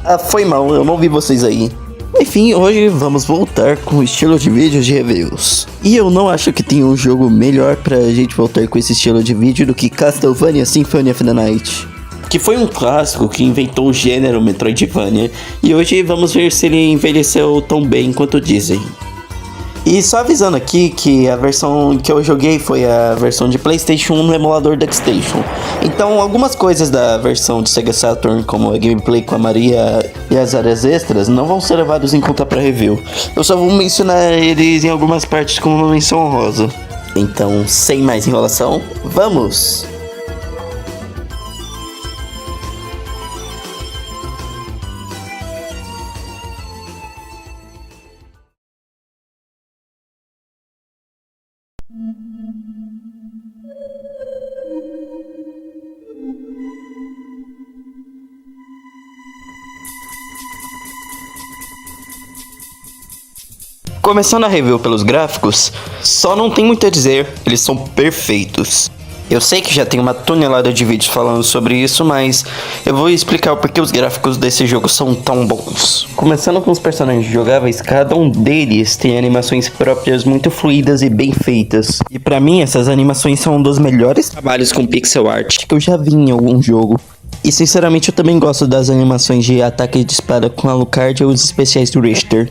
Ah, foi mal, eu não vi vocês aí. Enfim, hoje vamos voltar com o estilo de vídeos de reviews. E eu não acho que tem um jogo melhor pra gente voltar com esse estilo de vídeo do que Castlevania Symphony of the Night, que foi um clássico que inventou o gênero Metroidvania, e hoje vamos ver se ele envelheceu tão bem quanto dizem. E só avisando aqui que a versão que eu joguei foi a versão de PlayStation 1 no emulador DuckStation. Então algumas coisas da versão de Sega Saturn, como a gameplay com a Maria e as áreas extras, não vão ser levados em conta para review. Eu só vou mencionar eles em algumas partes como uma menção honrosa. Então, sem mais enrolação, vamos! Começando a review pelos gráficos, só não tem muito a dizer, eles são perfeitos. Eu sei que já tem uma tonelada de vídeos falando sobre isso, mas eu vou explicar o porquê os gráficos desse jogo são tão bons. Começando com os personagens jogáveis, cada um deles tem animações próprias muito fluidas e bem feitas. E pra mim, essas animações são um dos melhores trabalhos com pixel art que eu já vi em algum jogo. E sinceramente eu também gosto das animações de ataque de espada com Alucard e os especiais do Richter.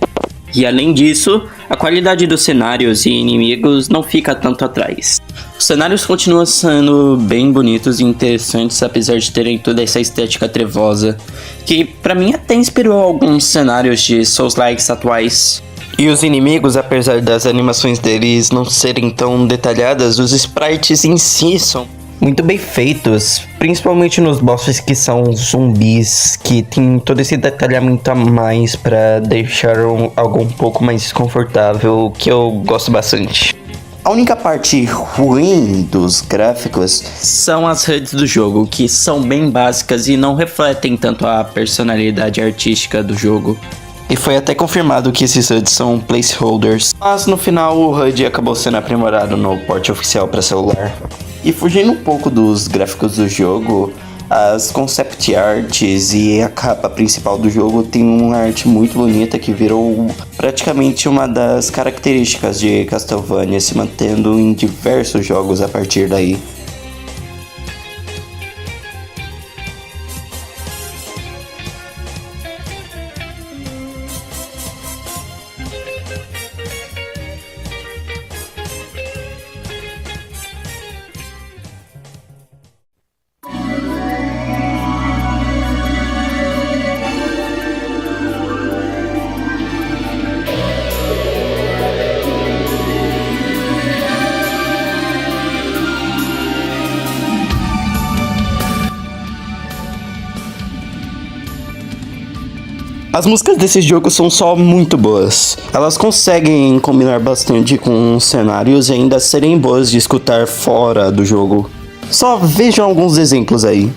E além disso, a qualidade dos cenários e inimigos não fica tanto atrás. Os cenários continuam sendo bem bonitos e interessantes, apesar de terem toda essa estética trevosa, que pra mim até inspirou alguns cenários de Souls-likes atuais. E os inimigos, apesar das animações deles não serem tão detalhadas, os sprites em si são muito bem feitos, principalmente nos bosses que são zumbis, que tem todo esse detalhamento a mais pra deixar algo um pouco mais desconfortável, que eu gosto bastante. A única parte ruim dos gráficos são as HUDs do jogo, que são bem básicas e não refletem tanto a personalidade artística do jogo. E foi até confirmado que esses HUDs são placeholders, mas no final o HUD acabou sendo aprimorado no port oficial para celular. E fugindo um pouco dos gráficos do jogo, as concept arts e a capa principal do jogo tem uma arte muito bonita que virou praticamente uma das características de Castlevania, se mantendo em diversos jogos a partir daí. As músicas desse jogo são só muito boas. Elas conseguem combinar bastante com os cenários e ainda serem boas de escutar fora do jogo. Só vejam alguns exemplos aí.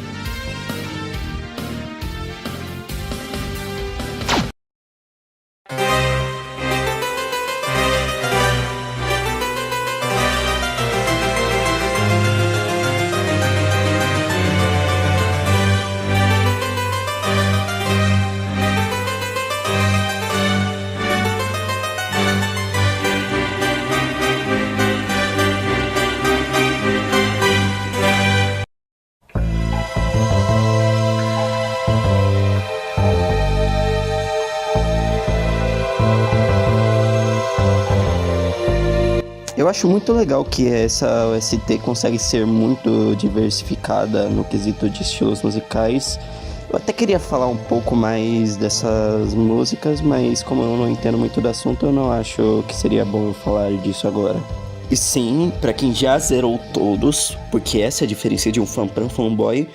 Eu acho muito legal que essa OST consegue ser muito diversificada no quesito de estilos musicais. Eu até queria falar um pouco mais dessas músicas, mas como eu não entendo muito do assunto, eu não acho que seria bom eu falar disso agora. E sim, pra quem já zerou todos, porque essa é a diferença de um fã pra um fanboy,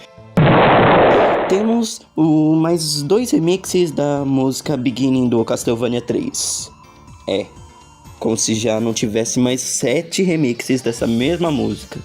temos mais 2 remixes da música Beginning do Castlevania 3. Como se já não tivesse mais 7 remixes dessa mesma música.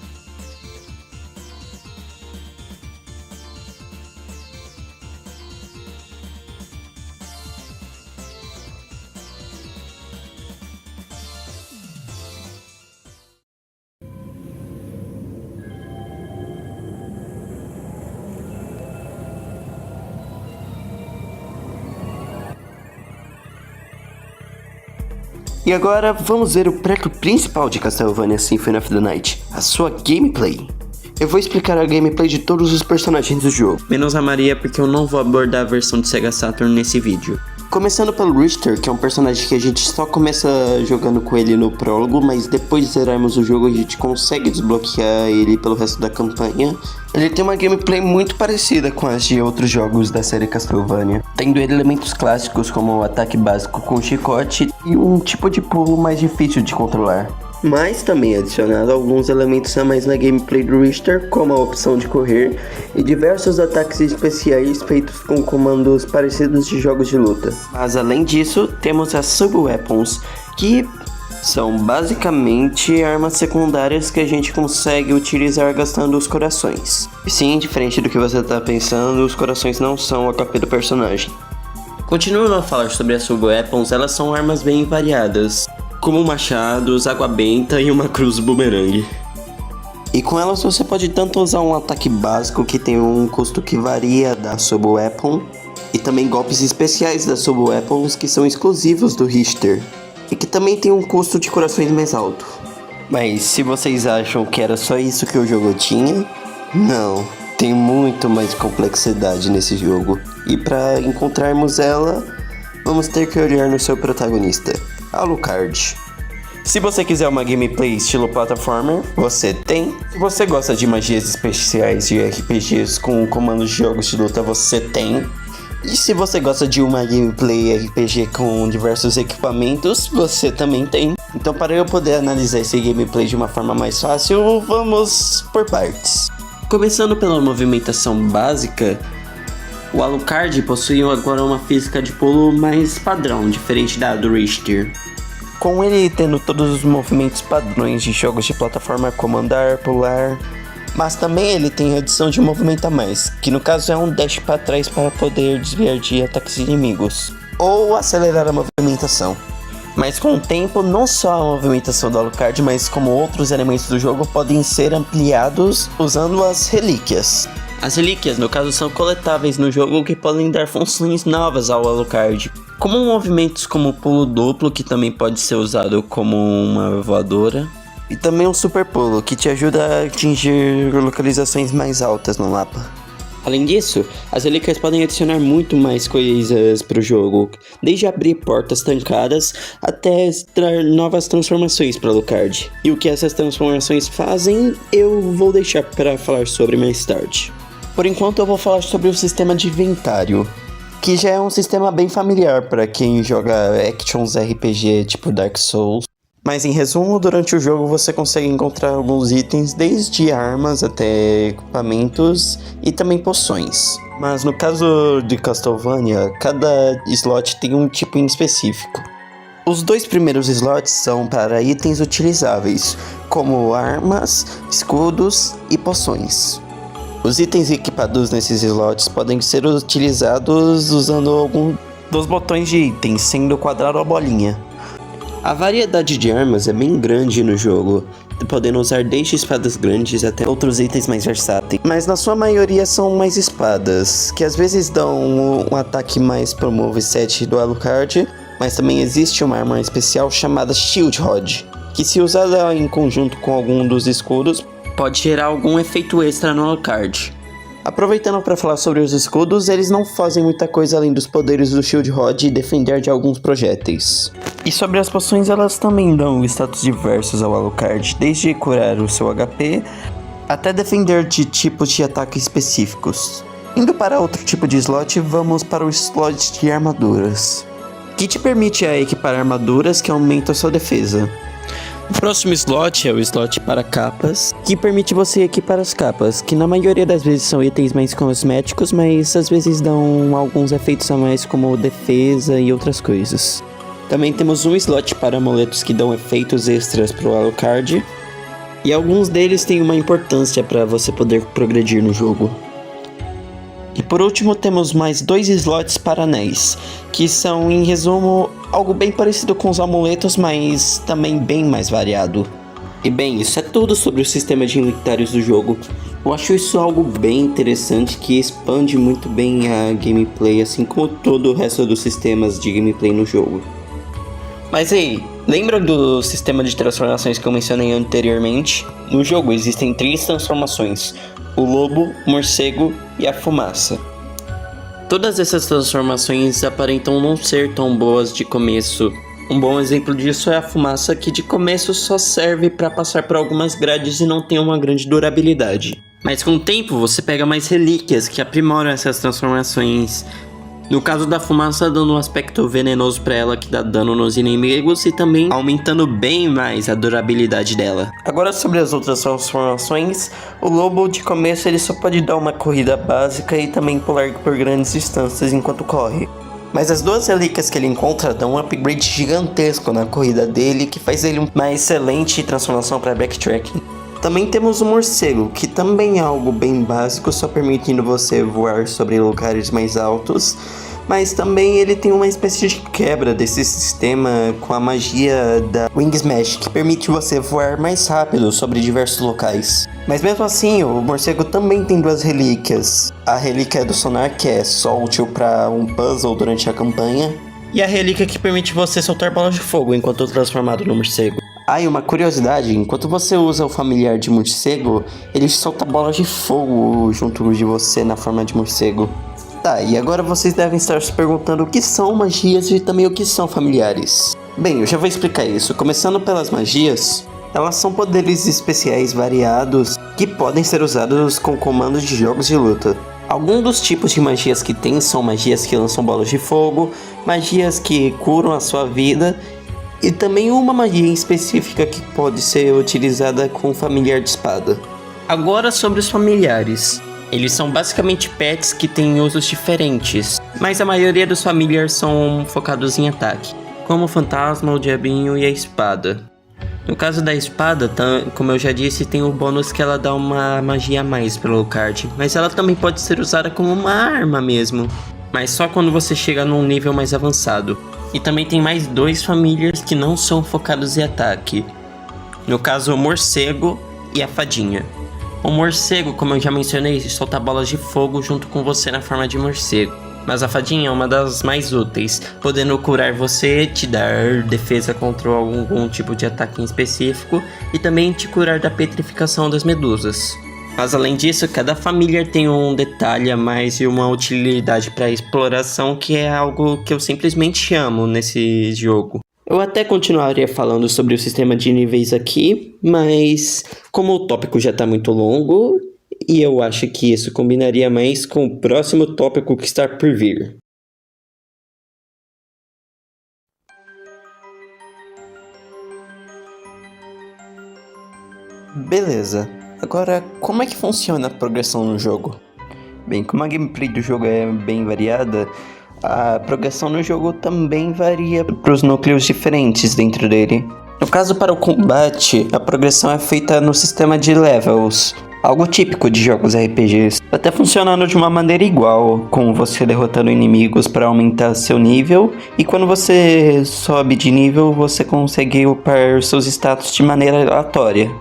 E agora vamos ver o prato principal de Castlevania Symphony of the Night, a sua gameplay. Eu vou explicar a gameplay de todos os personagens do jogo, menos a Maria, porque eu não vou abordar a versão de Sega Saturn nesse vídeo. Começando pelo Richter, que é um personagem que a gente só começa jogando com ele no prólogo, mas depois de zerarmos o jogo a gente consegue desbloquear ele pelo resto da campanha. Ele tem uma gameplay muito parecida com as de outros jogos da série Castlevania, tendo elementos clássicos como o ataque básico com chicote e um tipo de pulo mais difícil de controlar. Mas também adicionado alguns elementos a mais na gameplay do Richter, como a opção de correr e diversos ataques especiais feitos com comandos parecidos de jogos de luta. Mas além disso, temos as Sub-Weapons, que são basicamente armas secundárias que a gente consegue utilizar gastando os corações. E sim, diferente do que você está pensando, os corações não são o HP do personagem. Continuando a falar sobre as Sub-Weapons, elas são armas bem variadas, como machados, água benta e uma cruz boomerang. E com elas você pode tanto usar um ataque básico que tem um custo que varia da Sub-Weapon, e também golpes especiais das Sub-Weapons que são exclusivos do Richter, e que também tem um custo de corações mais alto. Mas se vocês acham que era só isso que o jogo tinha, não, tem muito mais complexidade nesse jogo. E para encontrarmos ela, vamos ter que olhar no seu protagonista, Alucard. Se você quiser uma gameplay estilo platformer, você tem. Se você gosta de magias especiais de RPGs com comandos de jogos de luta, você tem. E se você gosta de uma gameplay RPG com diversos equipamentos, você também tem. Então, para eu poder analisar esse gameplay de uma forma mais fácil, vamos por partes. Começando pela movimentação básica, o Alucard possui agora uma física de pulo mais padrão, diferente da do Richter. Com ele tendo todos os movimentos padrões de jogos de plataforma como andar, pular, mas também ele tem a adição de movimento a mais, que no caso é um dash para trás para poder desviar de ataques inimigos, ou acelerar a movimentação. Mas com o tempo, não só a movimentação do Alucard, mas como outros elementos do jogo podem ser ampliados usando as relíquias. As relíquias, no caso, são coletáveis no jogo que podem dar funções novas ao Alucard, como movimentos como o pulo duplo, que também pode ser usado como uma voadora, e também um super pulo, que te ajuda a atingir localizações mais altas no mapa. Além disso, as relíquias podem adicionar muito mais coisas para o jogo, desde abrir portas trancadas até dar novas transformações para Alucard. E o que essas transformações fazem, eu vou deixar para falar sobre mais tarde. Por enquanto eu vou falar sobre o sistema de inventário, que já é um sistema bem familiar para quem joga Actions RPG tipo Dark Souls. Mas em resumo, durante o jogo você consegue encontrar alguns itens, desde armas até equipamentos e também poções. Mas no caso de Castlevania, cada slot tem um tipo em específico. Os dois primeiros slots são para itens utilizáveis, como armas, escudos e poções. Os itens equipados nesses slots podem ser utilizados usando algum dos botões de itens, sendo o quadrado ou a bolinha. A variedade de armas é bem grande no jogo, podendo usar desde espadas grandes até outros itens mais versáteis. Mas na sua maioria são mais espadas, que às vezes dão um ataque mais pro moveset do Alucard, mas também existe uma arma especial chamada Shield Rod, que se usada em conjunto com algum dos escudos, pode gerar algum efeito extra no Alucard. Aproveitando para falar sobre os escudos, eles não fazem muita coisa além dos poderes do Shield Rod e defender de alguns projéteis. E sobre as poções, elas também dão status diversos ao Alucard, desde curar o seu HP até defender de tipos de ataque específicos. Indo para outro tipo de slot, vamos para o slot de armaduras, que te permite equipar armaduras que aumentam a sua defesa. O próximo slot é o slot para capas, que permite você equipar as capas, que na maioria das vezes são itens mais cosméticos, mas às vezes dão alguns efeitos a mais como defesa e outras coisas. Também temos um slot para amuletos que dão efeitos extras para o Alucard, e alguns deles têm uma importância para você poder progredir no jogo. E por último temos mais 2 slots para anéis, que são em resumo algo bem parecido com os amuletos, mas também bem mais variado. E bem, isso é tudo sobre o sistema de inventários do jogo. Eu acho isso algo bem interessante que expande muito bem a gameplay, assim como todo o resto dos sistemas de gameplay no jogo. Mas ei, Lembra do sistema de transformações que eu mencionei anteriormente? No jogo existem 3 transformações: o lobo, o morcego e a fumaça. Todas essas transformações aparentam não ser tão boas de começo. Um bom exemplo disso é a fumaça, que de começo só serve para passar por algumas grades e não tem uma grande durabilidade. Mas com o tempo você pega mais relíquias que aprimoram essas transformações. No caso da fumaça, dando um aspecto venenoso para ela que dá dano nos inimigos e também aumentando bem mais a durabilidade dela. Agora sobre as outras transformações, o lobo de começo ele só pode dar uma corrida básica e também pular por grandes distâncias enquanto corre. Mas as 2 relíquias que ele encontra dão um upgrade gigantesco na corrida dele, que faz ele uma excelente transformação para backtracking. Também temos o morcego, que também é algo bem básico, só permitindo você voar sobre lugares mais altos, mas também ele tem uma espécie de quebra desse sistema com a magia da Wing Smash, que permite você voar mais rápido sobre diversos locais. Mas mesmo assim, o morcego também tem 2 relíquias. A relíquia do sonar, que é só útil para um puzzle durante a campanha, e a relíquia que permite você soltar bolas de fogo enquanto transformado no morcego. Ah, e uma curiosidade, enquanto você usa o familiar de morcego, ele solta bolas de fogo junto de você na forma de morcego. Tá, e agora vocês devem estar se perguntando o que são magias e também o que são familiares. Bem, eu já vou explicar isso. Começando pelas magias, elas são poderes especiais variados que podem ser usados com comandos de jogos de luta. Alguns dos tipos de magias que tem são magias que lançam bolas de fogo, magias que curam a sua vida, e também uma magia específica que pode ser utilizada com o familiar de espada. Agora sobre os familiares. Eles são basicamente pets que têm usos diferentes, mas a maioria dos familiares são focados em ataque, como o fantasma, o diabinho e a espada. No caso da espada, como eu já disse, tem o bônus que ela dá uma magia a mais pelo Alucard, mas ela também pode ser usada como uma arma mesmo, mas só quando você chega num nível mais avançado. E também tem mais 2 familiares que não são focados em ataque. No caso, o morcego e a fadinha. O morcego, como eu já mencionei, solta bolas de fogo junto com você na forma de morcego. Mas a fadinha é uma das mais úteis, podendo curar você, te dar defesa contra algum tipo de ataque em específico e também te curar da petrificação das medusas. Mas além disso, cada família tem um detalhe a mais e uma utilidade para exploração que é algo que eu simplesmente amo nesse jogo. Eu até continuaria falando sobre o sistema de níveis aqui, mas como o tópico já está muito longo, e eu acho que isso combinaria mais com o próximo tópico que está por vir. Beleza. Agora, como é que funciona a progressão no jogo? Bem, como a gameplay do jogo é bem variada, a progressão no jogo também varia para os núcleos diferentes dentro dele. No caso, para o combate, a progressão é feita no sistema de levels, algo típico de jogos RPGs, até funcionando de uma maneira igual, com você derrotando inimigos para aumentar seu nível, e quando você sobe de nível, você consegue upar seus status de maneira aleatória.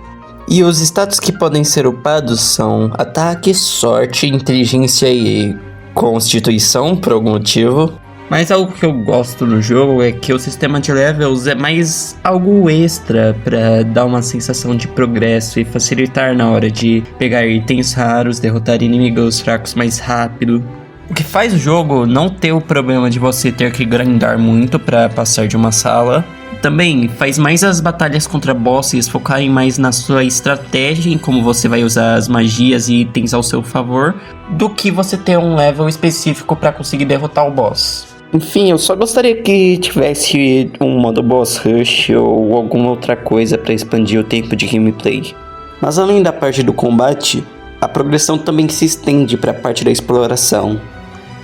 E os status que podem ser upados são ataque, sorte, inteligência e constituição, por algum motivo. Mas algo que eu gosto no jogo é que o sistema de levels é mais algo extra para dar uma sensação de progresso e facilitar na hora de pegar itens raros, derrotar inimigos fracos mais rápido. O que faz o jogo não ter o problema de você ter que grindar muito para passar de uma sala. Também faz mais as batalhas contra bosses focarem mais na sua estratégia, em como você vai usar as magias e itens ao seu favor, do que você ter um level específico para conseguir derrotar o boss. Enfim, eu só gostaria que tivesse um modo boss rush ou alguma outra coisa para expandir o tempo de gameplay. Mas além da parte do combate, a progressão também se estende para a parte da exploração,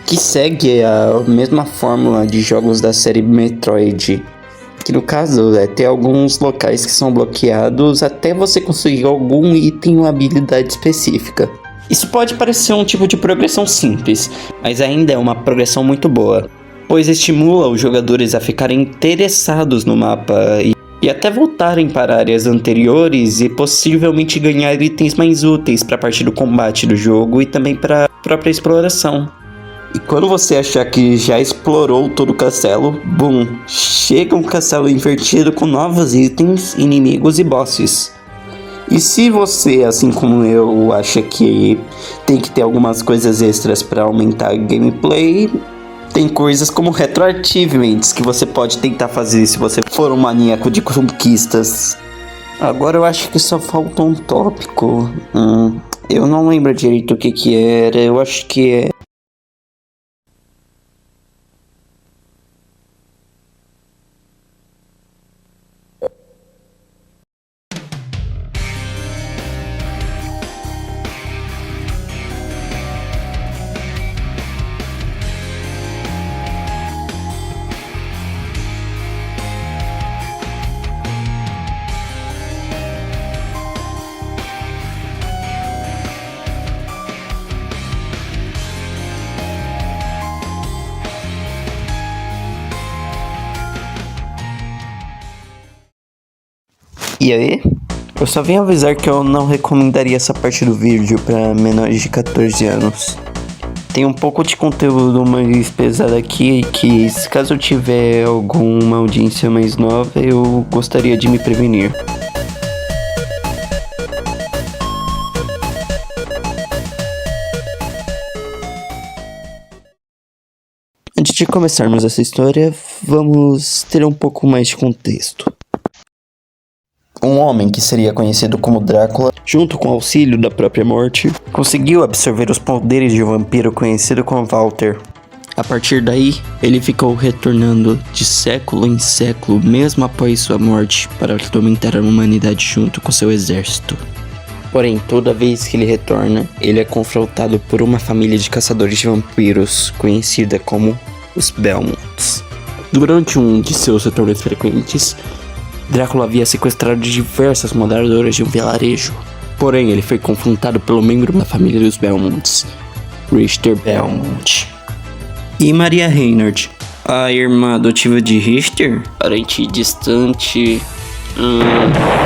que segue a mesma fórmula de jogos da série Metroid, que no caso é ter alguns locais que são bloqueados até você conseguir algum item ou habilidade específica. Isso pode parecer um tipo de progressão simples, mas ainda é uma progressão muito boa, pois estimula os jogadores a ficarem interessados no mapa e até voltarem para áreas anteriores e possivelmente ganhar itens mais úteis para a parte do combate do jogo e também para a própria exploração. E quando você achar que já explorou todo o castelo, boom, chega um castelo invertido com novos itens, inimigos e bosses. E se você, assim como eu, acha que tem que ter algumas coisas extras para aumentar a gameplay, tem coisas como retroachievements que você pode tentar fazer se você for um maníaco de conquistas. Agora eu acho que só falta um tópico. Eu não lembro direito o que era, eu acho que é... E aí? Eu só vim avisar que eu não recomendaria essa parte do vídeo para menores de 14 anos. Tem um pouco de conteúdo mais pesado aqui que, se caso eu tiver alguma audiência mais nova, eu gostaria de me prevenir. Antes de começarmos essa história, vamos ter um pouco mais de contexto. Um homem que seria conhecido como Drácula, junto com o auxílio da própria morte, conseguiu absorver os poderes de um vampiro conhecido como Walter. A partir daí, ele ficou retornando de século em século, mesmo após sua morte, para atormentar a humanidade junto com seu exército. Porém, toda vez que ele retorna, ele é confrontado por uma família de caçadores de vampiros, conhecida como os Belmonts. Durante um de seus retornos frequentes, Drácula havia sequestrado diversas moradoras de um vilarejo. Porém, ele foi confrontado pelo membro da família dos Belmonts, Richter Belmont. E Maria Reynard, a irmã adotiva de Richter? Parente distante...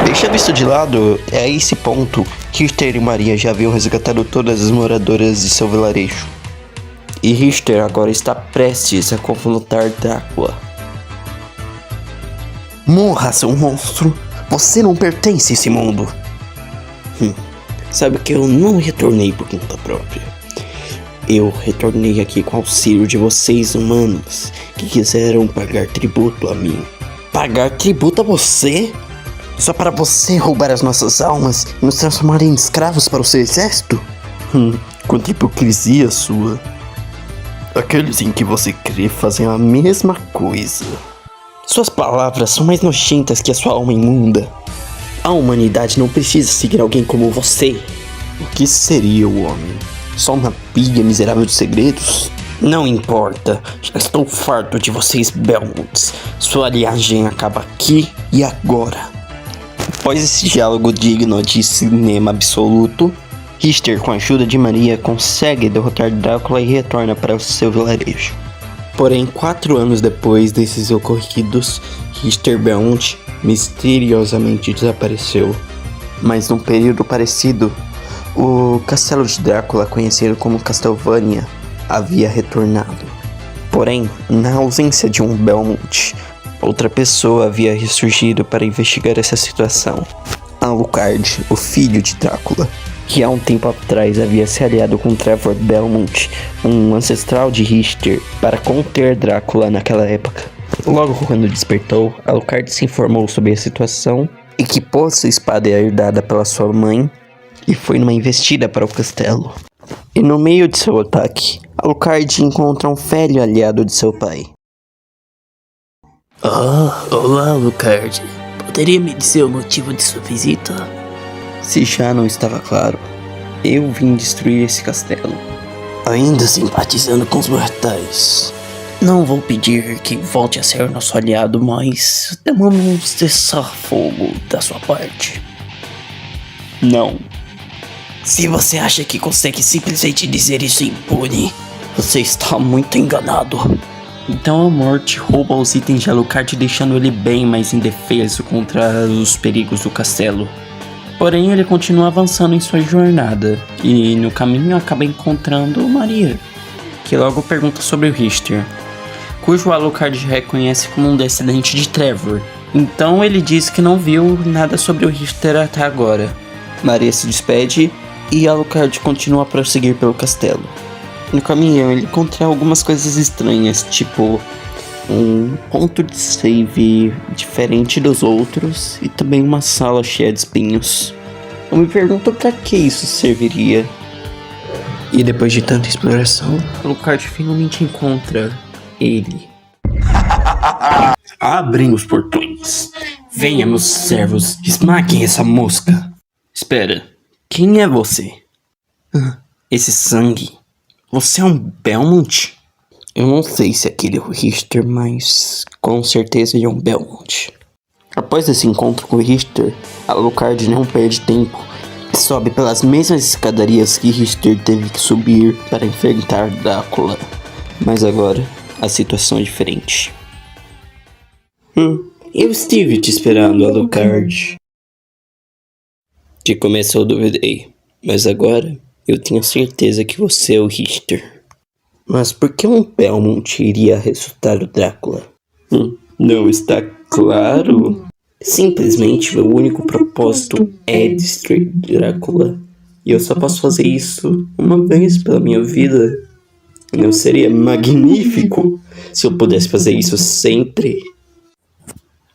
Deixando isso de lado, é a esse ponto que Richter e Maria já haviam resgatado todas as moradoras de seu vilarejo. E Richter agora está prestes a confrontar Drácula. Morra, seu monstro! Você não pertence a esse mundo! Sabe que eu não retornei por conta própria. Eu retornei aqui com o auxílio de vocês humanos, que quiseram pagar tributo a mim. Pagar tributo a você? Só para você roubar as nossas almas e nos transformar em escravos para o seu exército? Quanta hipocrisia sua. Aqueles em que você crê fazem a mesma coisa. Suas palavras são mais nojentas que a sua alma imunda. A humanidade não precisa seguir alguém como você. O que seria o homem? Só uma pilha miserável de segredos? Não importa, já estou farto de vocês Belmonts. Sua linhagem acaba aqui e agora. Após esse diálogo digno de cinema absoluto, Richter, com a ajuda de Maria, consegue derrotar Drácula e retorna para o seu vilarejo. Porém, 4 anos depois desses ocorridos, Richter Belmont misteriosamente desapareceu. Mas num período parecido, o castelo de Drácula, conhecido como Castlevania, havia retornado. Porém, na ausência de um Belmont, outra pessoa havia ressurgido para investigar essa situação. Alucard, o filho de Drácula, que há um tempo atrás havia se aliado com Trevor Belmont, um ancestral de Richter, para conter Drácula naquela época. Logo quando despertou, Alucard se informou sobre a situação, equipou sua espada herdada pela sua mãe e foi numa investida para o castelo. E no meio de seu ataque, Alucard encontra um velho aliado de seu pai. Olá, Alucard. Poderia me dizer o motivo de sua visita? Se já não estava claro, eu vim destruir esse castelo. Ainda simpatizando com os mortais. Não vou pedir que volte a ser nosso aliado, mas demanda um cessar-fogo da sua parte. Não. Se você acha que consegue simplesmente dizer isso impune, você está muito enganado. Então a morte rouba os itens de Alucard, deixando ele bem mais indefeso contra os perigos do castelo. Porém, ele continua avançando em sua jornada, e no caminho acaba encontrando Maria, que logo pergunta sobre o Richter, cujo Alucard reconhece como um descendente de Trevor. Então ele diz que não viu nada sobre o Richter até agora. Maria se despede e Alucard continua a prosseguir pelo castelo. No caminho ele encontra algumas coisas estranhas, tipo um ponto de save diferente dos outros e também uma sala cheia de espinhos. Eu me pergunto pra que isso serviria. E depois de tanta exploração, Alucard finalmente encontra ele. Abrem os portões. Venha, meus servos, esmaguem essa mosca. Espera, quem é você? Esse sangue. Você é um Belmont? Eu não sei se aquele é o Richter, mas com certeza ele é um Belmont. Após esse encontro com o Richter, Alucard não perde tempo e sobe pelas mesmas escadarias que Richter teve que subir para enfrentar Drácula. Mas agora, a situação é diferente. Eu estive te esperando, Alucard. De começo eu duvidei, mas agora eu tenho certeza que você é o Richter. Mas por que um Belmont iria ressuscitar o Drácula? Não está claro? Simplesmente meu único propósito é destruir Drácula. E eu só posso fazer isso uma vez pela minha vida. Não seria magnífico se eu pudesse fazer isso sempre?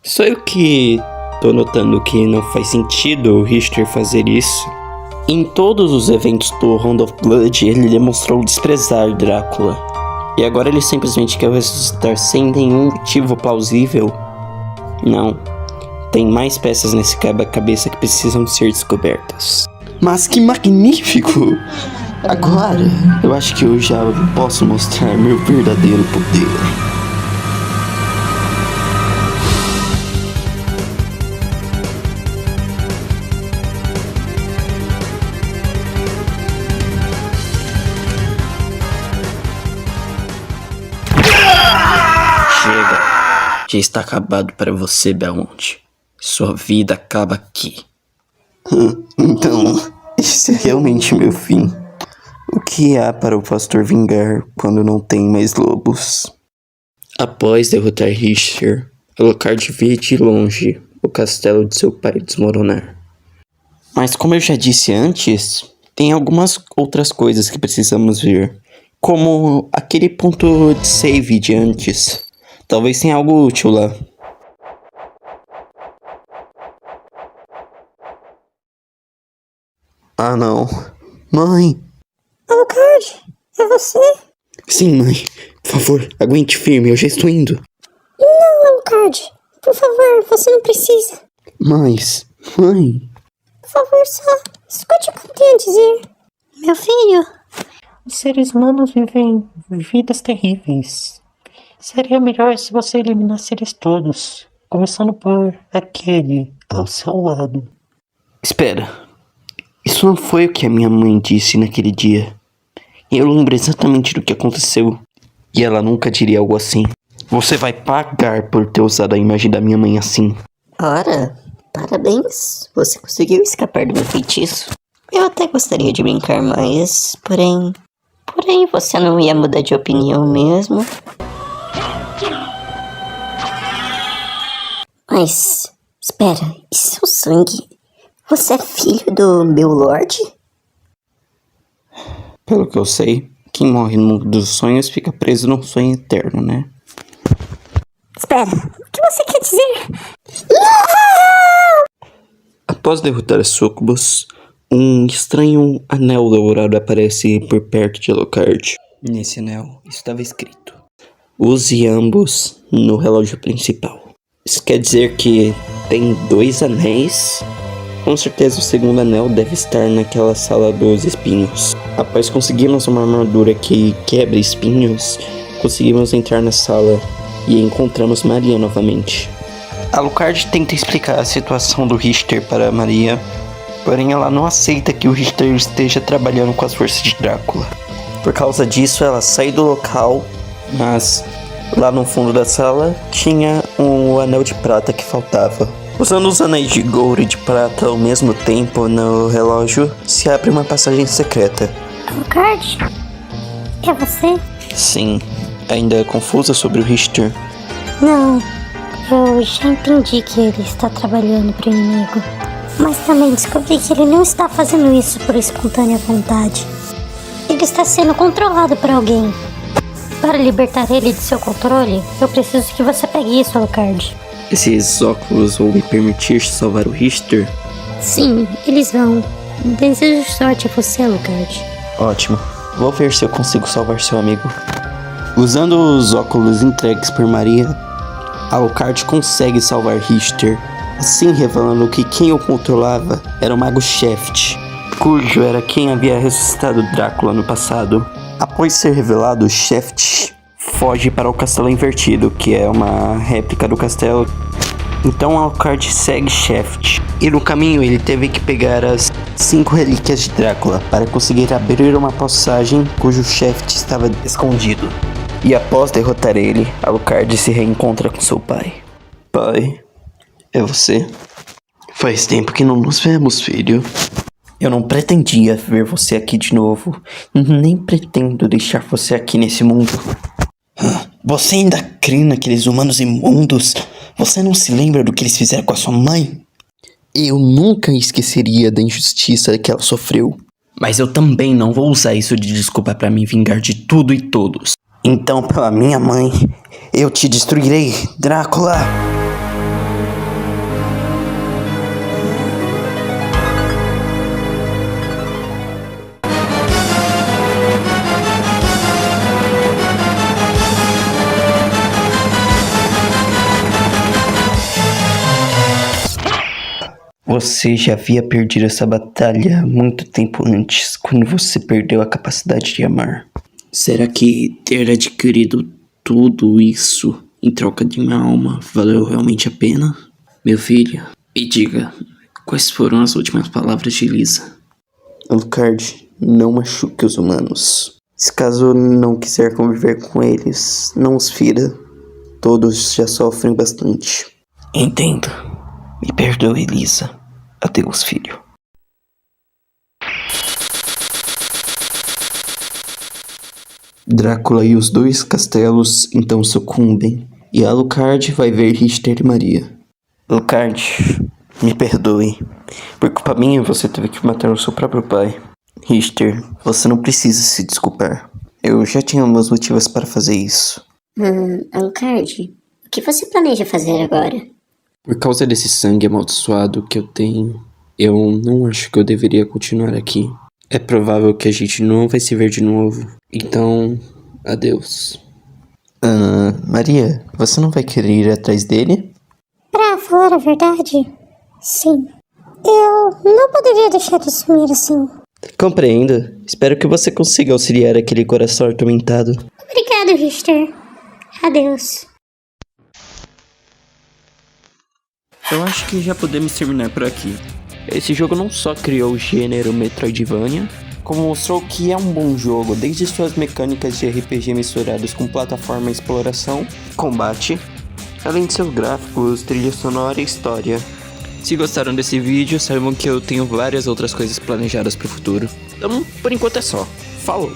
Só eu que tô notando que não faz sentido o Richter fazer isso. Em todos os eventos do Round of Blood, ele demonstrou desprezar Drácula. E agora ele simplesmente quer ressuscitar sem nenhum motivo plausível? Não. Tem mais peças nesse quebra-cabeça que precisam ser descobertas. Mas que magnífico! Agora, eu acho que eu já posso mostrar meu verdadeiro poder. Chega. Já está acabado para você, Belmont. Sua vida acaba aqui. Então, esse é realmente meu fim. O que há para o pastor vingar quando não tem mais lobos? Após derrotar Richter, Alucard vê de longe o castelo de seu pai desmoronar. Mas como eu já disse antes, tem algumas outras coisas que precisamos ver. Como aquele ponto de save de antes. Talvez tenha algo útil lá. Ah não. Mãe! Alucard, é você? Sim, mãe. Por favor, aguente firme, eu já estou indo. Não, Alucard. Por favor, você não precisa. Mas, mãe... Por favor, só escute o que eu tenho a dizer. Meu filho. Os seres humanos vivem vidas terríveis. Seria melhor se você eliminasse eles todos, começando por aquele ao seu lado. Espera. Isso não foi o que a minha mãe disse naquele dia. Eu lembro exatamente do que aconteceu. E ela nunca diria algo assim. Você vai pagar por ter usado a imagem da minha mãe assim. Ora, parabéns. Você conseguiu escapar do meu feitiço. Eu até gostaria de brincar mais, porém você não ia mudar de opinião mesmo. Mas, espera, isso é o sangue. Você é filho do meu Lorde? Pelo que eu sei, quem morre no mundo dos sonhos fica preso num sonho eterno, né? Espera, o que você quer dizer? Após derrotar a Sucubus, um estranho anel dourado aparece por perto de Alucard. Nesse anel estava escrito: use ambos no relógio principal. Isso quer dizer que tem 2 anéis? Com certeza o segundo anel deve estar naquela sala dos espinhos. Após conseguirmos uma armadura que quebra espinhos, conseguimos entrar na sala e encontramos Maria novamente. Alucard tenta explicar a situação do Richter para Maria, porém ela não aceita que o Richter esteja trabalhando com as forças de Drácula. Por causa disso ela sai do local, mas lá no fundo da sala tinha um anel de prata que faltava. Usando os anéis de ouro e de prata ao mesmo tempo no relógio, se abre uma passagem secreta. Alucard? É você? Sim, ainda é confusa sobre o Richter? Não, eu já entendi que ele está trabalhando para o inimigo. Mas também descobri que ele não está fazendo isso por espontânea vontade. Ele está sendo controlado por alguém. Para libertar ele de seu controle, eu preciso que você pegue isso, Alucard. Esses óculos vão me permitir salvar o Richter? Sim, eles vão. Desejo sorte a você, Alucard. Ótimo. Vou ver se eu consigo salvar seu amigo. Usando os óculos entregues por Maria, Alucard consegue salvar Richter, assim revelando que quem o controlava era o Mago Shaft, cujo era quem havia ressuscitado Drácula no passado. Após ser revelado, Shaft foge para o Castelo Invertido, que é uma réplica do castelo. Então Alucard segue Shaft, e no caminho ele teve que pegar as 5 relíquias de Drácula para conseguir abrir uma passagem cujo Shaft estava escondido. E após derrotar ele, Alucard se reencontra com seu pai. Pai, é você? Faz tempo que não nos vemos, filho. Eu não pretendia ver você aqui de novo. Nem pretendo deixar você aqui nesse mundo. Você ainda crê naqueles humanos imundos? Você não se lembra do que eles fizeram com a sua mãe? Eu nunca esqueceria da injustiça que ela sofreu. Mas eu também não vou usar isso de desculpa para me vingar de tudo e todos. Então, pela minha mãe, eu te destruirei, Drácula! Você já havia perdido essa batalha muito tempo antes, quando você perdeu a capacidade de amar. Será que ter adquirido tudo isso em troca de minha alma valeu realmente a pena? Meu filho, me diga, quais foram as últimas palavras de Lisa? Alucard, não machuque os humanos. Se caso não quiser conviver com eles, não os fira. Todos já sofrem bastante. Entendo. Me perdoe, Lisa. Adeus, filho. Drácula e os 2 castelos então sucumbem, e Alucard vai ver Richter e Maria. Alucard, me perdoe. Por culpa minha, você teve que matar o seu próprio pai. Richter, você não precisa se desculpar. Eu já tinha meus motivos para fazer isso. Alucard, o que você planeja fazer agora? Por causa desse sangue amaldiçoado que eu tenho, eu não acho que eu deveria continuar aqui. É provável que a gente não vai se ver de novo. Então, adeus. Maria, você não vai querer ir atrás dele? Pra falar a verdade, sim. Eu não poderia deixar de sumir assim. Compreendo. Espero que você consiga auxiliar aquele coração atormentado. Obrigado, Richter. Adeus. Eu acho que já podemos terminar por aqui. Esse jogo não só criou o gênero Metroidvania, como mostrou que é um bom jogo, desde suas mecânicas de RPG misturadas com plataforma, exploração, combate, além de seus gráficos, trilha sonora e história. Se gostaram desse vídeo, saibam que eu tenho várias outras coisas planejadas para o futuro. Então, por enquanto é só. Falou!